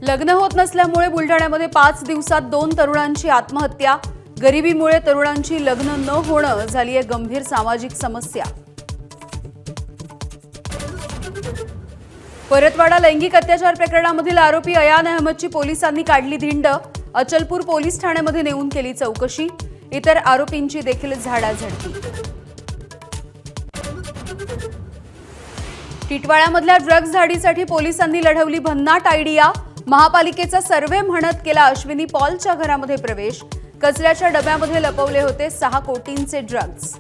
लग्न होत नसल्यामुळे बुलढाण्यामध्ये 5 दिवसात 2 तरुणांची आत्महत्या। गरिबीमुळे तरुणांची लग्न न होणं झाली आहे गंभीर सामाजिक समस्या। परतवाडा लैंगिक अत्याचार प्रकरणामधील आरोपी अयान अहमदची पोलिसांनी काढली धिंड। अचलपूर पोलीस ठाण्यामध्ये नेऊन केली चौकशी। इतर आरोपींची देखील झाडाझडती। टिटवाळ्यामधल्या ड्रग्ज झाडीसाठी पोलिसांनी लढवली भन्नाट आयडिया। महापालिकेचा सर्व्हे म्हणत केला अश्विनी पॉलच्या घरामध्ये प्रवेश। कचऱ्याच्या डब्यामध्ये लपवले होते 6 कोटींचे ड्रग्ज।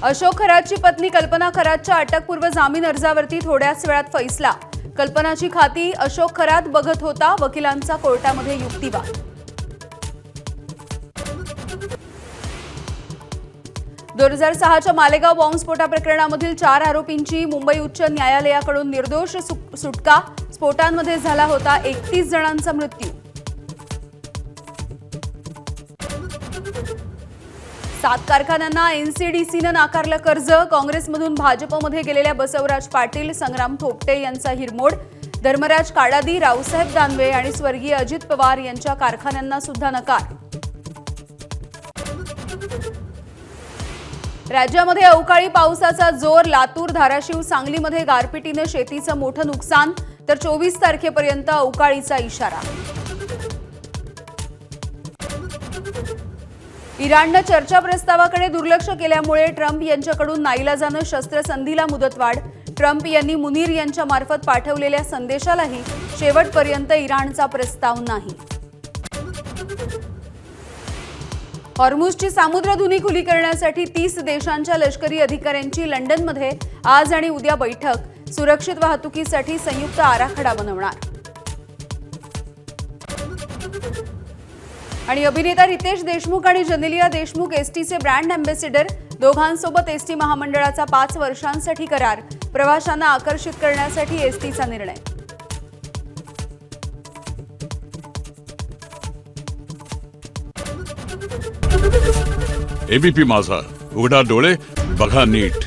अशोक खरातची पत्नी कल्पना खरातच्या अटकपूर्व जामीन अर्जावरती थोड्याच वेळात फैसला। कल्पनाची खाती अशोक खरात बघत होता, वकिलांचा कोर्टामध्ये युक्तिवाद। 2006च्या मालेगाव बॉम्बस्फोटा प्रकरणामधील 4 आरोपींची मुंबई उच्च न्यायालयाकडून निर्दोष सुटका। स्फोटांमध्ये झाला होता 31 जणांचा मृत्यू। 7 कारखान्यांना एनसीडीसीनं नाकारलं कर्ज। काँग्रेसमधून भाजपमध्ये गेलेल्या बसवराज पाटील, संग्राम थोपटे यांचा हिरमोड। धर्मराज काडादी, रावसाहेब दानवे आणि स्वर्गीय अजित पवार यांच्या कारखान्यांना सुद्धा नकार। राज्यामध्ये अवकाळी पावसाचा जोर। लातूर, धाराशिव, सांगलीमध्ये गारपिटीनं शेतीचं मोठं नुकसान, तर 24 तारखेपर्यंत अवकाळीचा इशारा। इराणनं चर्चा प्रस्तावाकडे दुर्लक्ष केल्यामुळे ट्रम्प यांच्याकडून नाईलाजानं शस्त्रसंधीला मुदतवाढ। ट्रम्प यांनी मुनीर यांच्या मार्फत पाठवलेल्या संदेशालाही शेवटपर्यंत इराणचा प्रस्ताव नाही। हॉर्मुझची सामुद्रधुनी खुली करण्यासाठी 30 देशांच्या लष्करी अधिकाऱ्यांची लंडनमध्ये आज आणि उद्या बैठक। सुरक्षित वाहतुकीसाठी संयुक्त आराखडा बनवणार। आणि अभिनेता रितेश देशमुख आणि जनेलिया देशमुख एसटीचे ब्रँड अँबॅसेडर। दोघांसोबत एसटी महामंडळाचा 5 वर्षांसाठी करार। प्रवाशांना आकर्षित करण्यासाठी एसटीचा निर्णय। एबीपी माझा, उघडा डोळे बघा नीट।